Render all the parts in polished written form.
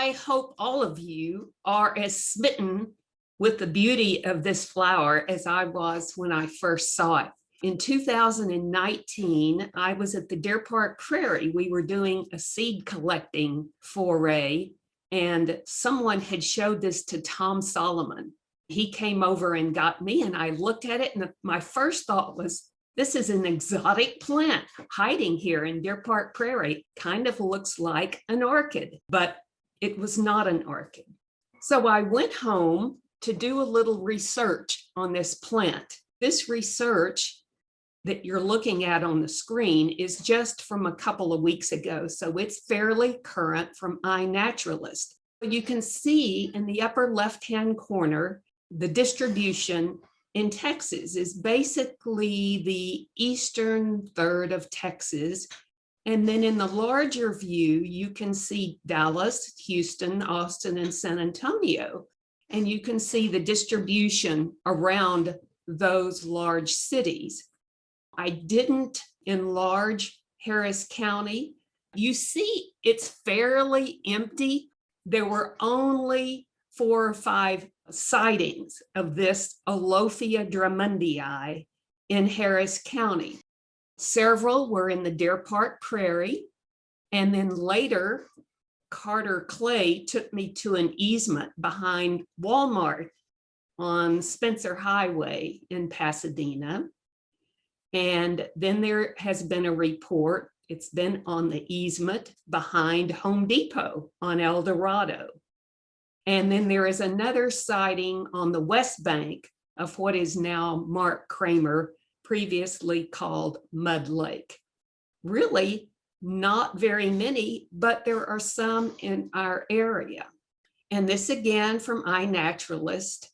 I hope all of you are as smitten with the beauty of this flower as I was when I first saw it. In 2019, I was at the Deer Park Prairie. We were doing a seed collecting foray, and someone had showed this to Tom Solomon. He came over and got me, and I looked at it, and my first thought was, this is an exotic plant hiding here in Deer Park Prairie. Kind of looks like an orchid, but it was not an orchid. So I went home to do a little research on this plant. This research that you're looking at on the screen is just from a couple of weeks ago, so it's fairly current from iNaturalist. You can see in the upper left-hand corner, the distribution in Texas is basically the eastern third of Texas. And then in the larger view, you can see Dallas, Houston, Austin, and San Antonio. And you can see the distribution around those large cities. I didn't enlarge Harris County. You see, it's fairly empty. There were only 4 or 5 sightings of this Alophia drummondii in Harris County. Several were in the Deer Park Prairie, and then later, Carter Clay took me to an easement behind Walmart on Spencer Highway in Pasadena. And then there has been a report, it's been on the easement behind Home Depot on El Dorado. And then there is another sighting on the west bank of what is now Mark Kramer, previously called Mud Lake. Really not very many, but there are some in our area. And this again from iNaturalist.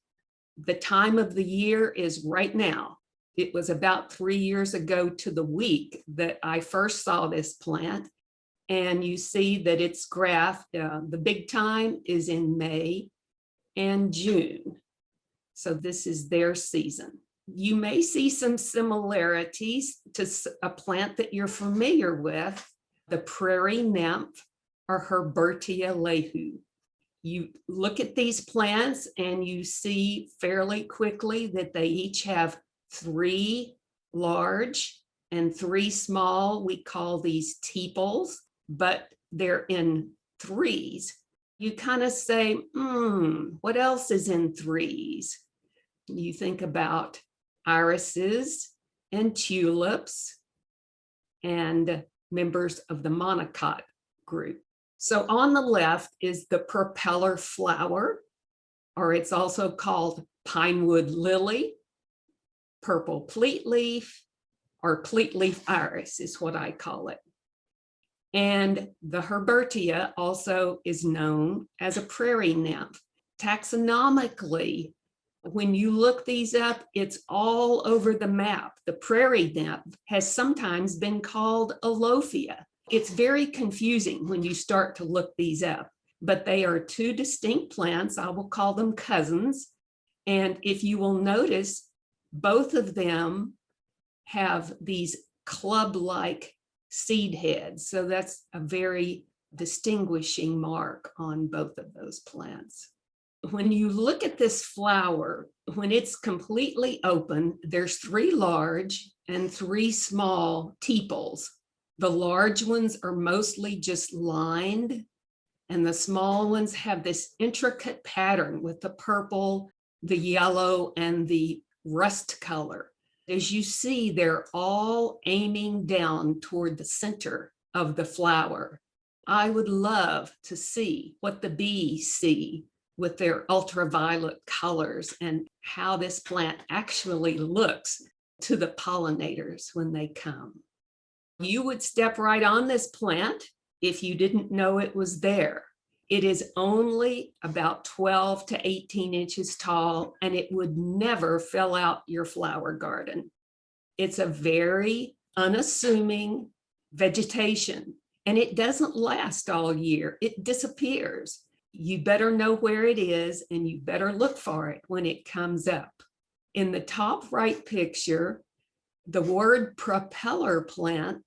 The time of the year is right now. It was about 3 years ago to the week that I first saw this plant. And you see that it's graphed. The big time is in May and June. So this is their season. You may see some similarities to a plant that you're familiar with, the prairie nymph or Herbertia lehu. You look at these plants and you see fairly quickly that they each have 3 large and 3 small. We call these tepals, but they're in 3s. You kind of say, what else is in 3s? You think about irises and tulips and members of the monocot group. So on the left is the propeller flower, or it's also called pinewood lily, purple pleat leaf, or pleat leaf iris is what I call it. And the Herbertia also is known as a prairie nymph. Taxonomically, when you look these up, it's all over the map. The prairie nymph has sometimes been called Alophia. It's very confusing when you start to look these up, but they are 2 distinct plants. I will call them cousins. And if you will notice, both of them have these club-like seed heads. So that's a very distinguishing mark on both of those plants. When you look at this flower, when it's completely open, there's 3 large and 3 small tepals. The large ones are mostly just lined, and the small ones have this intricate pattern with the purple, the yellow, and the rust color. As you see, they're all aiming down toward the center of the flower. I would love to see what the bees see with their ultraviolet colors and how this plant actually looks to the pollinators when they come. You would step right on this plant if you didn't know it was there. It is only about 12 to 18 inches tall, and it would never fill out your flower garden. It's a very unassuming vegetation, and it doesn't last all year. It disappears. You better know where it is, and you better look for it when it comes up. In the top right picture, the word propeller plant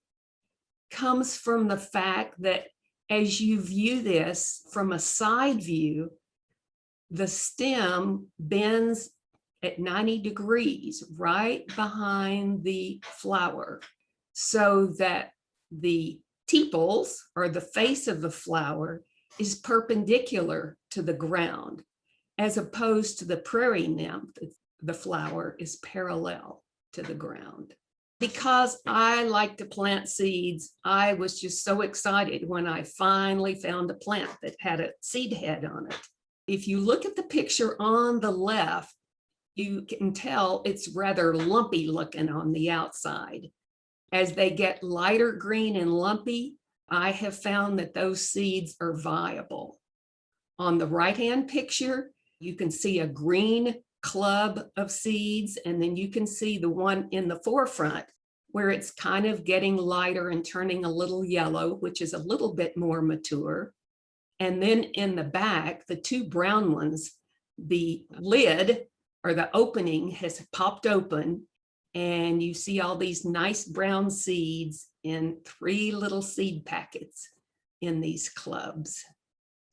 comes from the fact that As you view this from a side view, the stem bends at 90 degrees right behind the flower, so that the tepals, or the face of the flower, is perpendicular to the ground, as opposed to the prairie nymph, the flower is parallel to the ground. Because I like to plant seeds, I was just so excited when I finally found a plant that had a seed head on it. If you look at the picture on the left, you can tell it's rather lumpy looking on the outside. As they get lighter green and lumpy, I have found that those seeds are viable. On the right-hand picture, you can see a green club of seeds, and then you can see the one in the forefront where it's kind of getting lighter and turning a little yellow, which is a little bit more mature. And then in the back, the two brown ones, the lid, or the opening, has popped open, and you see all these nice brown seeds in 3 little seed packets in these clubs.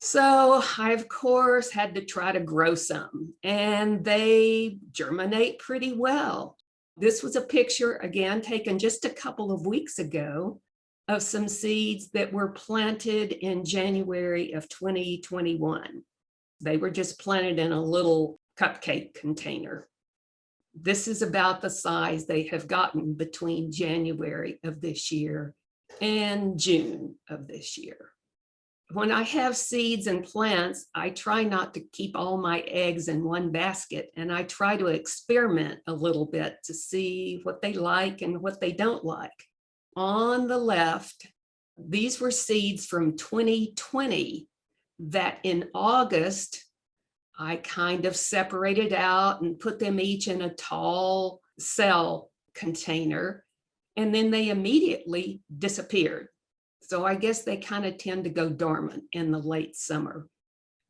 So I, of course, had to try to grow some, and they germinate pretty well. This was a picture, again, taken just a couple of weeks ago, of some seeds that were planted in January of 2021. They were just planted in a little cupcake container. This is about the size they have gotten between January of this year and June of this year. When I have seeds and plants, I try not to keep all my eggs in one basket, and I try to experiment a little bit to see what they like and what they don't like. On the left, these were seeds from 2020 that in August, I kind of separated out and put them each in a tall cell container, and then they immediately disappeared. So I guess they kind of tend to go dormant in the late summer.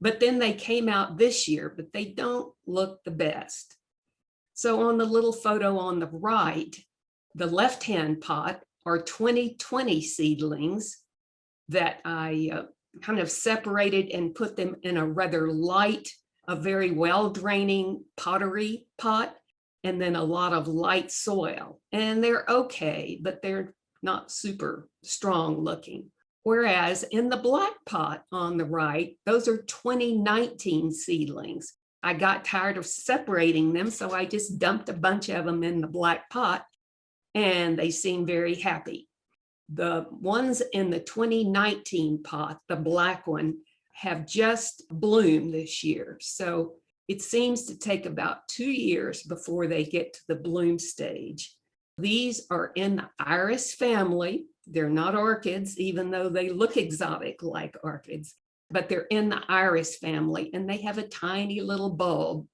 But then they came out this year, but they don't look the best. So on the little photo on the right, the left-hand pot are 2020 seedlings that I kind of separated and put them in a rather light, a very well-draining pottery pot, and then a lot of light soil. And they're okay, but they're not super strong looking. Whereas in the black pot on the right, those are 2019 seedlings. I got tired of separating them, so I just dumped a bunch of them in the black pot, and they seem very happy. The ones in the 2019 pot, the black one, have just bloomed this year. So it seems to take about 2 years before they get to the bloom stage. These are in the iris family. They're not orchids, even though they look exotic like orchids, but they're in the iris family, and they have a tiny little bulb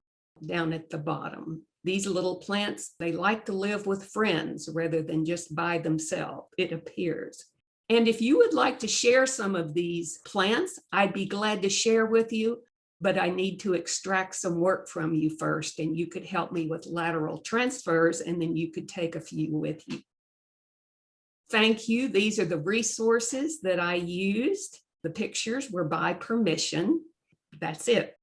down at the bottom. These little plants, they like to live with friends rather than just by themselves, it appears. And if you would like to share some of these plants, I'd be glad to share with you, but I need to extract some work from you first, and you could help me with lateral transfers, and then you could take a few with you. Thank you. These are the resources that I used. The pictures were by permission. That's it.